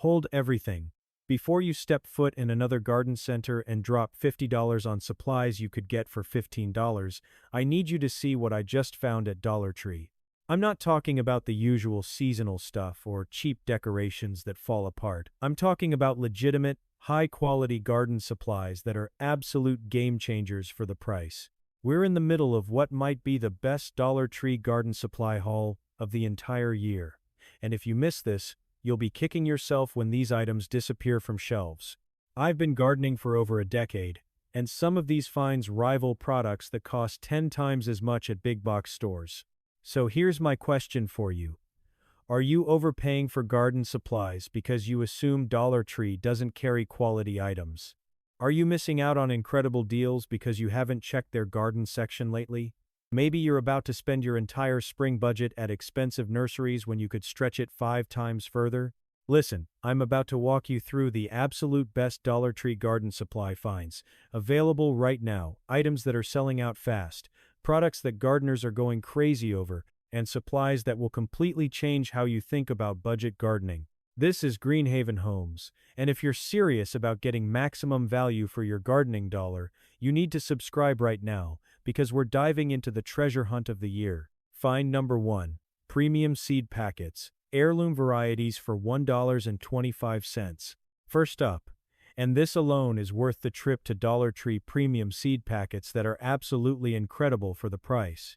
Hold everything. Before you step foot in another garden center and drop $50 on supplies you could get for $15, I need you to see what I just found at Dollar Tree. I'm not talking about the usual seasonal stuff or cheap decorations that fall apart. I'm talking about legitimate, high-quality garden supplies that are absolute game changers for the price. We're in the middle of what might be the best Dollar Tree garden supply haul of the entire year. And if you miss this, you'll be kicking yourself when these items disappear from shelves. I've been gardening for over a decade, and some of these finds rival products that cost 10 times as much at big box stores. So here's my question for you. Are you overpaying for garden supplies because you assume Dollar Tree doesn't carry quality items? Are you missing out on incredible deals because you haven't checked their garden section lately? Maybe you're about to spend your entire spring budget at expensive nurseries when you could stretch it 5 times further? Listen, I'm about to walk you through the absolute best Dollar Tree garden supply finds, available right now, items that are selling out fast, products that gardeners are going crazy over, and supplies that will completely change how you think about budget gardening. This is Greenhaven Homes, and if you're serious about getting maximum value for your gardening dollar, you need to subscribe right now, because we're diving into the treasure hunt of the year. Find number 1. Premium Seed Packets, Heirloom Varieties for $1.25. First up, and this alone is worth the trip to Dollar Tree, premium seed packets that are absolutely incredible for the price.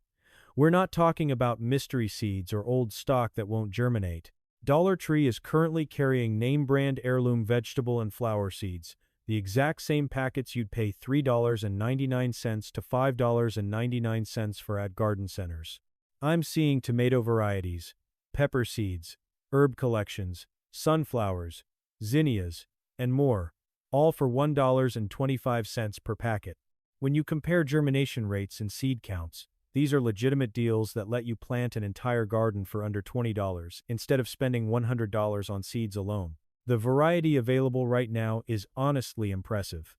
We're not talking about mystery seeds or old stock that won't germinate. Dollar Tree is currently carrying name-brand heirloom vegetable and flower seeds, the exact same packets you'd pay $3.99 to $5.99 for at garden centers. I'm seeing tomato varieties, pepper seeds, herb collections, sunflowers, zinnias, and more, all for $1.25 per packet. When you compare germination rates and seed counts, these are legitimate deals that let you plant an entire garden for under $20 instead of spending $100 on seeds alone. The variety available right now is honestly impressive.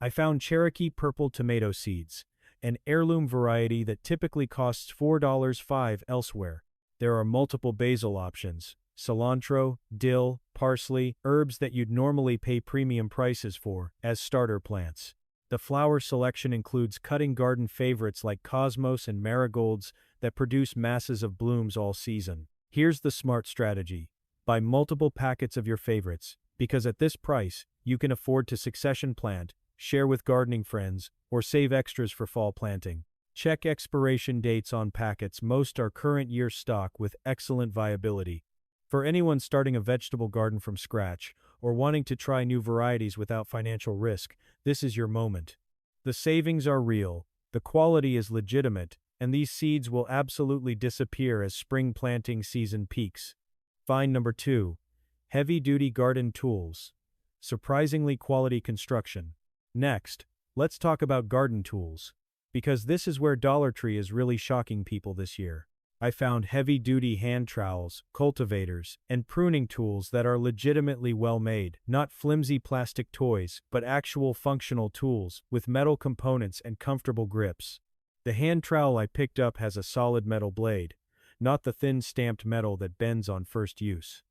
I found Cherokee Purple Tomato Seeds, an heirloom variety that typically costs $4.05 elsewhere. There are multiple basil options, cilantro, dill, parsley, herbs that you'd normally pay premium prices for as starter plants. The flower selection includes cutting garden favorites like cosmos and marigolds that produce masses of blooms all season. Here's the smart strategy. Buy multiple packets of your favorites, because at this price, you can afford to succession plant, share with gardening friends, or save extras for fall planting. Check expiration dates on packets. Most are current year stock with excellent viability. For anyone starting a vegetable garden from scratch, or wanting to try new varieties without financial risk, this is your moment. The savings are real, the quality is legitimate, and these seeds will absolutely disappear as spring planting season peaks. Find number 2. Heavy-duty garden tools. Surprisingly quality construction. Next, let's talk about garden tools, because this is where Dollar Tree is really shocking people this year. I found heavy-duty hand trowels, cultivators, and pruning tools that are legitimately well-made, not flimsy plastic toys, but actual functional tools with metal components and comfortable grips. The hand trowel I picked up has a solid metal blade, not the thin stamped metal that bends on first use.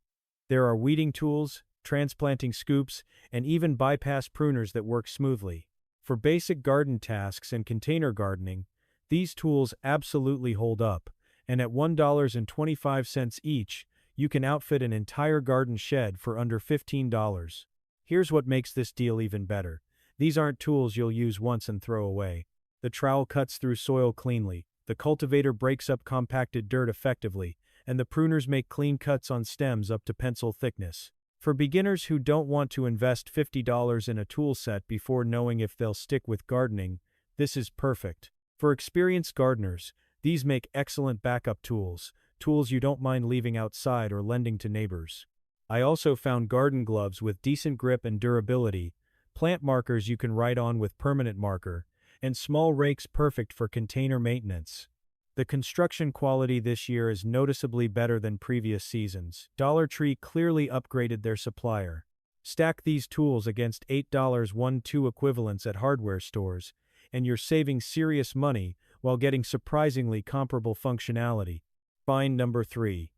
There are weeding tools, transplanting scoops, and even bypass pruners that work smoothly. For basic garden tasks and container gardening, these tools absolutely hold up. And at $1.25 each, you can outfit an entire garden shed for under $15. Here's what makes this deal even better. These aren't tools you'll use once and throw away. The trowel cuts through soil cleanly, the cultivator breaks up compacted dirt effectively, and the pruners make clean cuts on stems up to pencil thickness. For beginners who don't want to invest $50 in a tool set before knowing if they'll stick with gardening, this is perfect. For experienced gardeners, these make excellent backup tools, tools you don't mind leaving outside or lending to neighbors. I also found garden gloves with decent grip and durability, plant markers you can write on with permanent marker, and small rakes perfect for container maintenance. The construction quality this year is noticeably better than previous seasons. Dollar Tree clearly upgraded their supplier. Stack these tools against $8.12 equivalents at hardware stores, and you're saving serious money while getting surprisingly comparable functionality. Find number 3.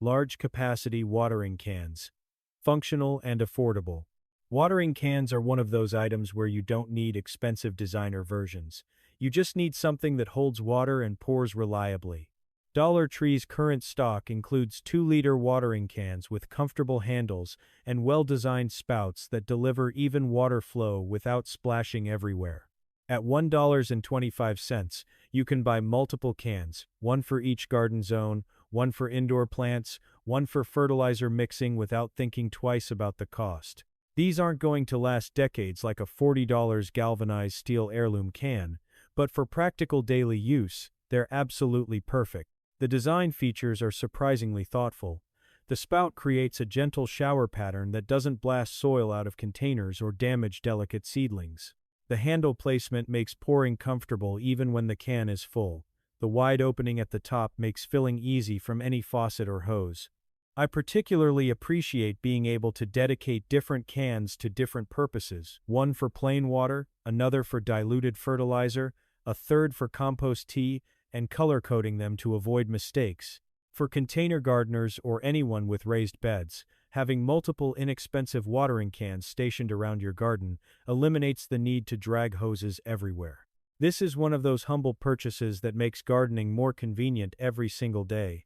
Large capacity watering cans. functional and affordable. Watering cans are one of those items where you don't need expensive designer versions. You just need something that holds water and pours reliably. Dollar Tree's current stock includes 2-liter watering cans with comfortable handles and well-designed spouts that deliver even water flow without splashing everywhere. At $1.25, you can buy multiple cans, one for each garden zone, one for indoor plants, one for fertilizer mixing without thinking twice about the cost. These aren't going to last decades like a $40 galvanized steel heirloom can, but for practical daily use, they're absolutely perfect. The design features are surprisingly thoughtful. The spout creates a gentle shower pattern that doesn't blast soil out of containers or damage delicate seedlings. The handle placement makes pouring comfortable even when the can is full. The wide opening at the top makes filling easy from any faucet or hose. I particularly appreciate being able to dedicate different cans to different purposes, one for plain water, another for diluted fertilizer, a third for compost tea, and color-coding them to avoid mistakes. For container gardeners or anyone with raised beds, having multiple inexpensive watering cans stationed around your garden eliminates the need to drag hoses everywhere. This is one of those humble purchases that makes gardening more convenient every single day.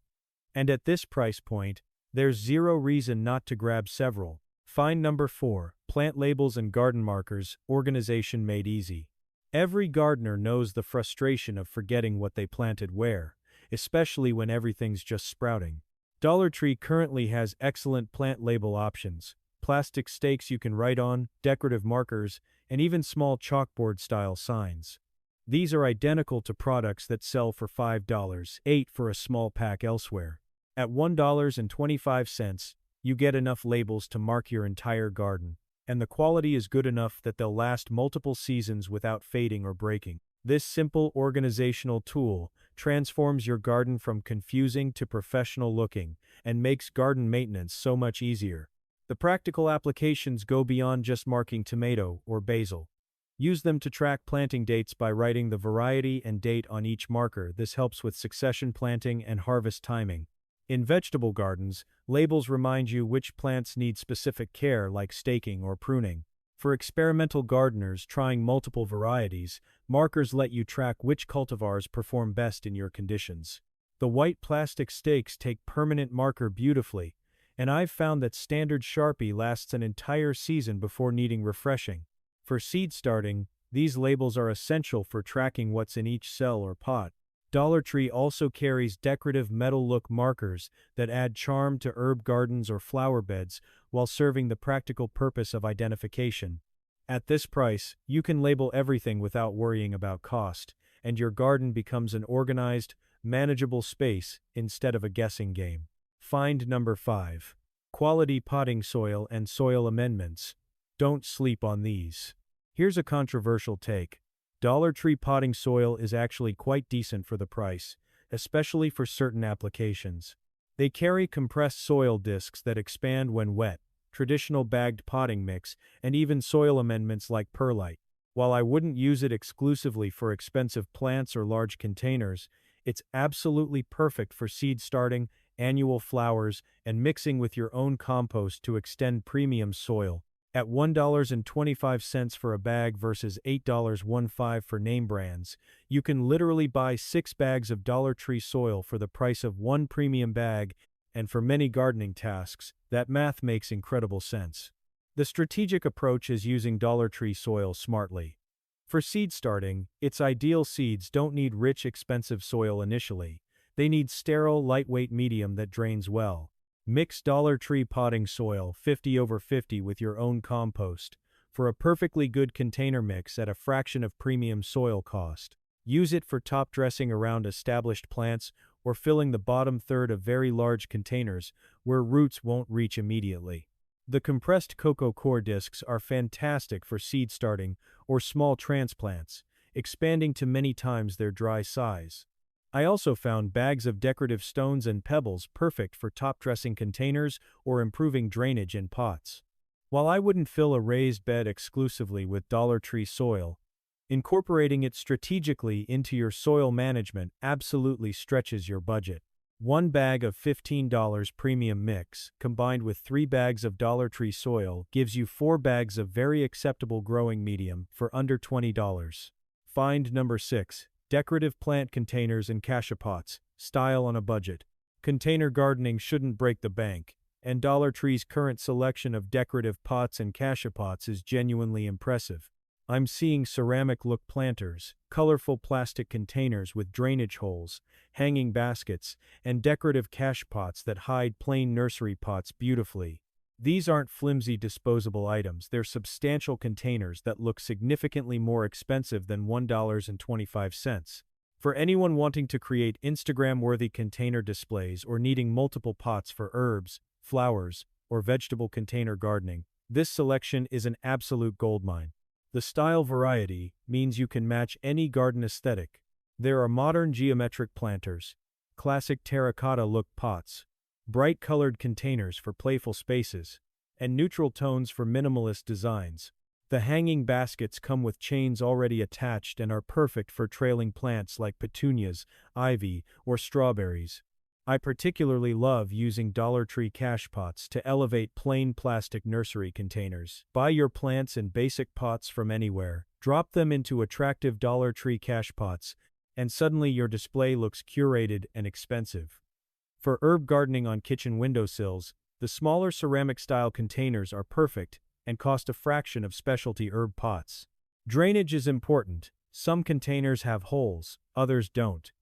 And at this price point, there's zero reason not to grab several. Find number 4, plant labels and garden markers, organization made easy. Every gardener knows the frustration of forgetting what they planted where, especially when everything's just sprouting. Dollar Tree currently has excellent plant label options, plastic stakes you can write on, decorative markers, and even small chalkboard-style signs. These are identical to products that sell for $5, $8 for a small pack elsewhere. At $1.25, you get enough labels to mark your entire garden, and the quality is good enough that they'll last multiple seasons without fading or breaking. This simple organizational tool transforms your garden from confusing to professional looking and makes garden maintenance so much easier. The practical applications go beyond just marking tomato or basil. Use them to track planting dates by writing the variety and date on each marker. This helps with succession planting and harvest timing. In vegetable gardens, labels remind you which plants need specific care like staking or pruning. For experimental gardeners trying multiple varieties, markers let you track which cultivars perform best in your conditions. The white plastic stakes take permanent marker beautifully, and I've found that standard Sharpie lasts an entire season before needing refreshing. For seed starting, these labels are essential for tracking what's in each cell or pot. Dollar Tree also carries decorative metal look markers that add charm to herb gardens or flower beds while serving the practical purpose of identification. At this price, you can label everything without worrying about cost, and your garden becomes an organized, manageable space instead of a guessing game. Find number 5. Quality potting soil and soil amendments. Don't sleep on these. Here's a controversial take. Dollar Tree potting soil is actually quite decent for the price, especially for certain applications. They carry compressed soil discs that expand when wet, traditional bagged potting mix, and even soil amendments like perlite. While I wouldn't use it exclusively for expensive plants or large containers, it's absolutely perfect for seed starting, annual flowers, and mixing with your own compost to extend premium soil. At $1.25 for a bag versus $8.15 for name brands, you can literally buy 6 bags of Dollar Tree soil for the price of 1 premium bag, and for many gardening tasks, that math makes incredible sense. The strategic approach is using Dollar Tree soil smartly. For seed starting, its ideal seeds don't need rich, expensive soil initially. They need sterile, lightweight medium that drains well. Mix Dollar Tree potting soil 50/50 with your own compost for a perfectly good container mix at a fraction of premium soil cost. Use it for top dressing around established plants or filling the bottom third of very large containers where roots won't reach immediately. The compressed cocoa core discs are fantastic for seed starting or small transplants, expanding to many times their dry size. I also found bags of decorative stones and pebbles perfect for top dressing containers or improving drainage in pots. While I wouldn't fill a raised bed exclusively with Dollar Tree soil, incorporating it strategically into your soil management absolutely stretches your budget. 1 bag of $15 premium mix, combined with 3 bags of Dollar Tree soil, gives you 4 bags of very acceptable growing medium for under $20. Find number 6. Decorative plant containers and Cachepots, style on a budget. Container gardening shouldn't break the bank, and Dollar Tree's current selection of decorative pots and Cachepots is genuinely impressive. I'm seeing ceramic-look planters, colorful plastic containers with drainage holes, hanging baskets, and decorative Cachepots that hide plain nursery pots beautifully. These aren't flimsy disposable items, they're substantial containers that look significantly more expensive than $1.25. For anyone wanting to create Instagram-worthy container displays or needing multiple pots for herbs, flowers, or vegetable container gardening, this selection is an absolute goldmine. The style variety means you can match any garden aesthetic. There are modern geometric planters, classic terracotta-look pots, bright-colored containers for playful spaces, and neutral tones for minimalist designs. The hanging baskets come with chains already attached and are perfect for trailing plants like petunias, ivy, or strawberries. I particularly love using Dollar Tree Cachepots to elevate plain plastic nursery containers. Buy your plants in basic pots from anywhere, drop them into attractive Dollar Tree Cachepots, and suddenly your display looks curated and expensive. For herb gardening on kitchen windowsills, the smaller ceramic-style containers are perfect and cost a fraction of specialty herb pots. Drainage is important. Some containers have holes, others don't.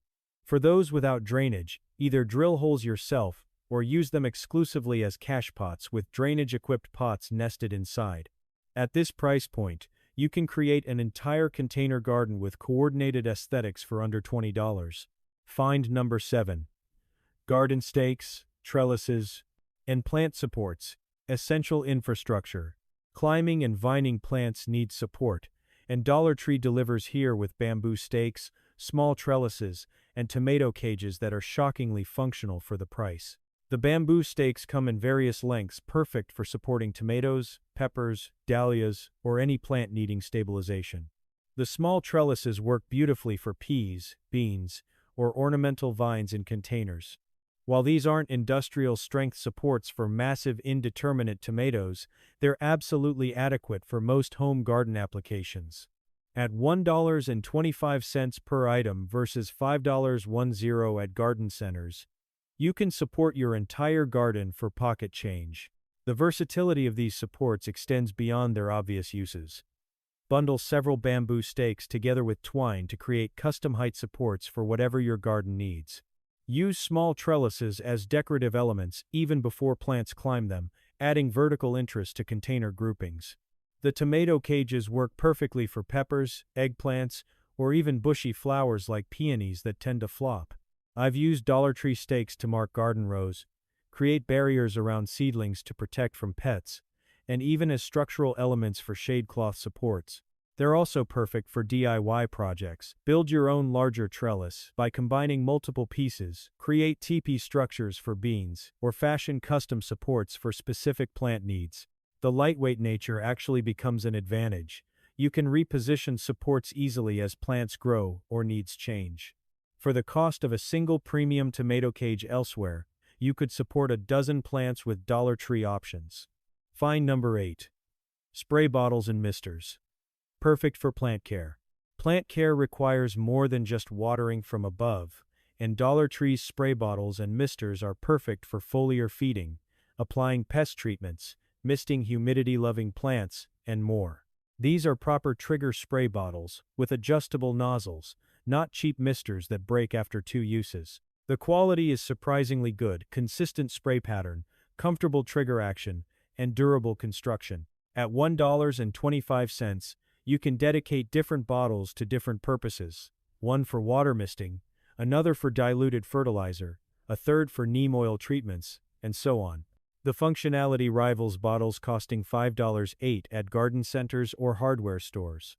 For those without drainage, either drill holes yourself or use them exclusively as Cachepots with drainage-equipped pots nested inside. At this price point, you can create an entire container garden with coordinated aesthetics for under $20. Find number 7. Garden stakes, trellises, and plant supports, essential infrastructure. Climbing and vining plants need support, and Dollar Tree delivers here with bamboo stakes, small trellises, and tomato cages that are shockingly functional for the price. The bamboo stakes come in various lengths, perfect for supporting tomatoes, peppers, dahlias, or any plant needing stabilization. The small trellises work beautifully for peas, beans, or ornamental vines in containers. While these aren't industrial-strength supports for massive indeterminate tomatoes, they're absolutely adequate for most home garden applications. At $1.25 per item versus $5.10 at garden centers, you can support your entire garden for pocket change. The versatility of these supports extends beyond their obvious uses. Bundle several bamboo stakes together with twine to create custom height supports for whatever your garden needs. Use small trellises as decorative elements even before plants climb them, adding vertical interest to container groupings. The tomato cages work perfectly for peppers, eggplants, or even bushy flowers like peonies that tend to flop. I've used Dollar Tree stakes to mark garden rows, create barriers around seedlings to protect from pets, and even as structural elements for shade cloth supports. They're also perfect for DIY projects. Build your own larger trellis by combining multiple pieces, create teepee structures for beans, or fashion custom supports for specific plant needs. The lightweight nature actually becomes an advantage. You can reposition supports easily as plants grow or needs change. For the cost of a single premium tomato cage elsewhere, you could support a dozen plants with Dollar Tree options. Find number 8. Spray bottles and misters. Perfect for plant care. Plant care requires more than just watering from above, and Dollar Tree's spray bottles and misters are perfect for foliar feeding, applying pest treatments, misting humidity-loving plants, and more. These are proper trigger spray bottles with adjustable nozzles, not cheap misters that break after 2 uses. The quality is surprisingly good, consistent spray pattern, comfortable trigger action, and durable construction. At $1.25, you can dedicate different bottles to different purposes. One for water misting, another for diluted fertilizer, a third for neem oil treatments, and so on. The functionality rivals bottles costing $5.08 at garden centers or hardware stores.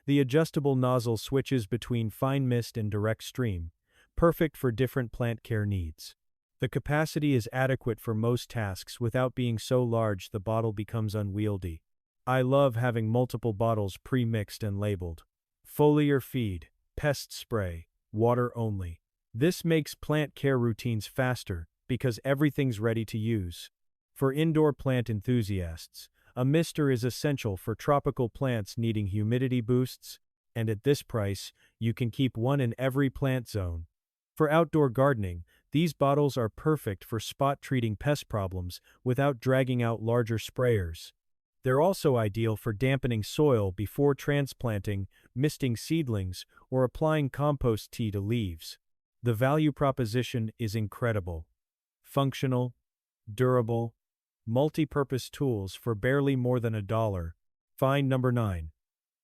The adjustable nozzle switches between fine mist and direct stream, perfect for different plant care needs. The capacity is adequate for most tasks without being so large the bottle becomes unwieldy. I love having multiple bottles pre-mixed and labeled. Foliar feed, pest spray, water only. This makes plant care routines faster because everything's ready to use. For indoor plant enthusiasts, a mister is essential for tropical plants needing humidity boosts, and at this price, you can keep one in every plant zone. For outdoor gardening, these bottles are perfect for spot treating pest problems without dragging out larger sprayers. They're also ideal for dampening soil before transplanting, misting seedlings, or applying compost tea to leaves. The value proposition is incredible. Functional, durable, multi-purpose tools for barely more than $1. Find number 9.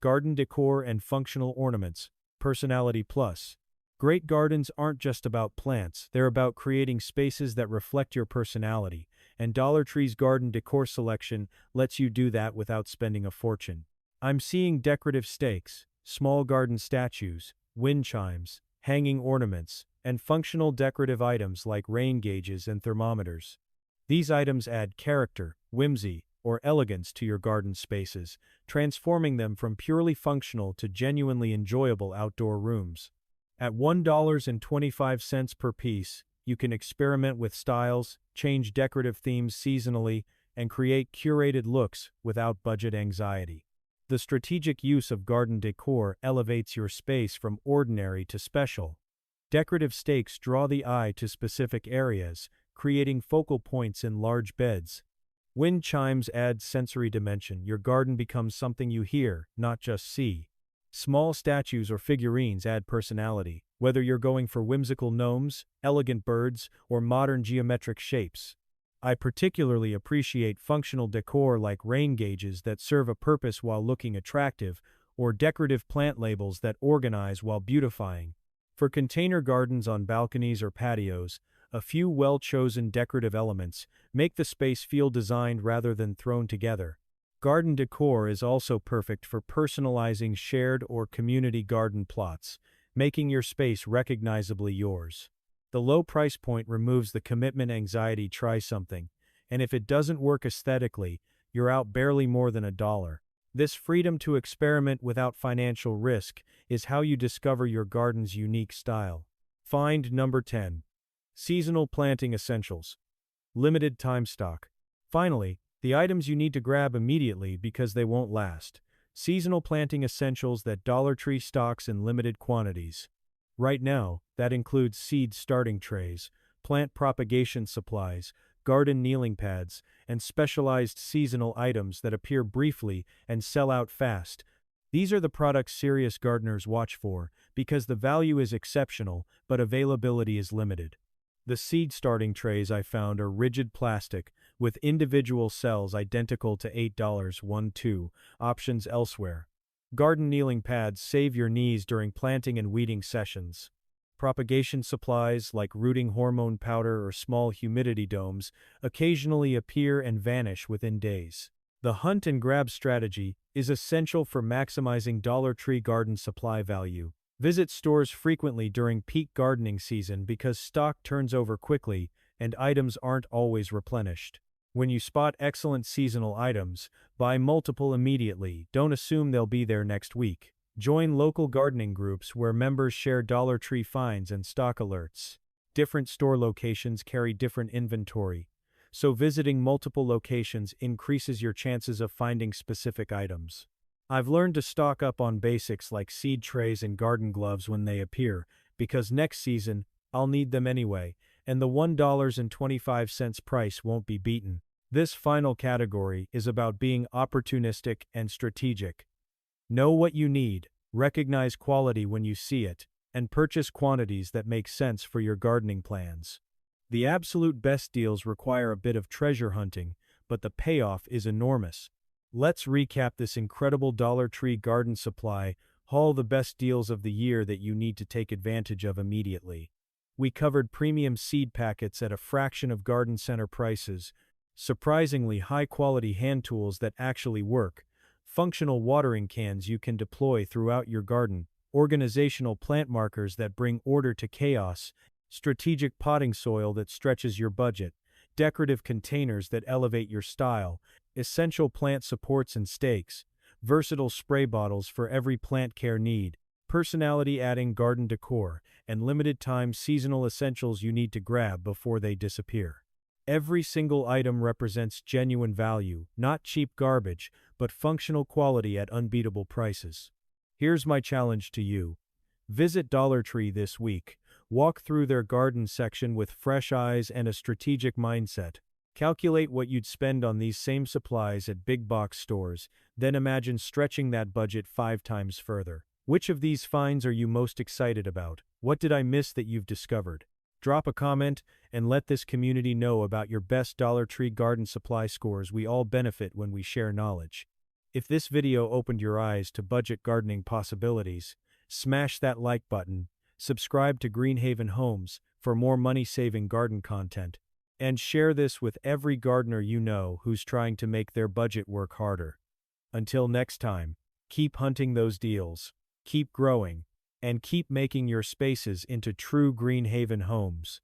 Garden decor and functional ornaments, Personality Plus. Great gardens aren't just about plants, they're about creating spaces that reflect your personality, and Dollar Tree's garden decor selection lets you do that without spending a fortune. I'm seeing decorative stakes, small garden statues, wind chimes, hanging ornaments, and functional decorative items like rain gauges and thermometers. These items add character, whimsy, or elegance to your garden spaces, transforming them from purely functional to genuinely enjoyable outdoor rooms. At $1.25 per piece, you can experiment with styles, change decorative themes seasonally, and create curated looks without budget anxiety. The strategic use of garden decor elevates your space from ordinary to special. Decorative stakes draw the eye to specific areas, creating focal points in large beds. Wind chimes add sensory dimension. Your garden becomes something you hear, not just see. Small statues or figurines add personality, whether you're going for whimsical gnomes, elegant birds, or modern geometric shapes. I particularly appreciate functional decor like rain gauges that serve a purpose while looking attractive, or decorative plant labels that organize while beautifying. For container gardens on balconies or patios, a few well-chosen decorative elements make the space feel designed rather than thrown together. Garden decor is also perfect for personalizing shared or community garden plots, making your space recognizably yours. The low price point removes the commitment anxiety. Try something, and if it doesn't work aesthetically, you're out barely more than $1. This freedom to experiment without financial risk is how you discover your garden's unique style. Find number 10. Seasonal planting essentials. Limited time stock. Finally, the items you need to grab immediately because they won't last. Seasonal planting essentials that Dollar Tree stocks in limited quantities. Right now, that includes seed starting trays, plant propagation supplies, garden kneeling pads, and specialized seasonal items that appear briefly and sell out fast. These are the products serious gardeners watch for because the value is exceptional but availability is limited. The seed starting trays I found are rigid plastic with individual cells identical to $8.12 options elsewhere. Garden kneeling pads save your knees during planting and weeding sessions. Propagation supplies like rooting hormone powder or small humidity domes occasionally appear and vanish within days. The hunt and grab strategy is essential for maximizing Dollar Tree garden supply value. Visit stores frequently during peak gardening season because stock turns over quickly and items aren't always replenished. When you spot excellent seasonal items, buy multiple immediately. Don't assume they'll be there next week. Join local gardening groups where members share Dollar Tree finds and stock alerts. Different store locations carry different inventory, so visiting multiple locations increases your chances of finding specific items. I've learned to stock up on basics like seed trays and garden gloves when they appear, because next season, I'll need them anyway, and the $1.25 price won't be beaten. This final category is about being opportunistic and strategic. Know what you need, recognize quality when you see it, and purchase quantities that make sense for your gardening plans. The absolute best deals require a bit of treasure hunting, but the payoff is enormous. Let's recap this incredible Dollar Tree garden supply haul, the best deals of the year that you need to take advantage of immediately. We covered premium seed packets at a fraction of garden center prices, surprisingly high-quality hand tools that actually work, functional watering cans you can deploy throughout your garden, organizational plant markers that bring order to chaos, strategic potting soil that stretches your budget, decorative containers that elevate your style, essential plant supports and stakes, versatile spray bottles for every plant care need, personality-adding garden decor, and limited-time seasonal essentials you need to grab before they disappear. Every single item represents genuine value, not cheap garbage, but functional quality at unbeatable prices. Here's my challenge to you. Visit Dollar Tree this week. Walk through their garden section with fresh eyes and a strategic mindset. Calculate what you'd spend on these same supplies at big box stores, then imagine stretching that budget 5 times further. Which of these finds are you most excited about? What did I miss that you've discovered? Drop a comment and let this community know about your best Dollar Tree garden supply scores. We all benefit when we share knowledge. If this video opened your eyes to budget gardening possibilities, smash that like button, subscribe to Greenhaven Homes for more money-saving garden content, and share this with every gardener you know who's trying to make their budget work harder. Until next time, keep hunting those deals, keep growing, and keep making your spaces into true Greenhaven homes.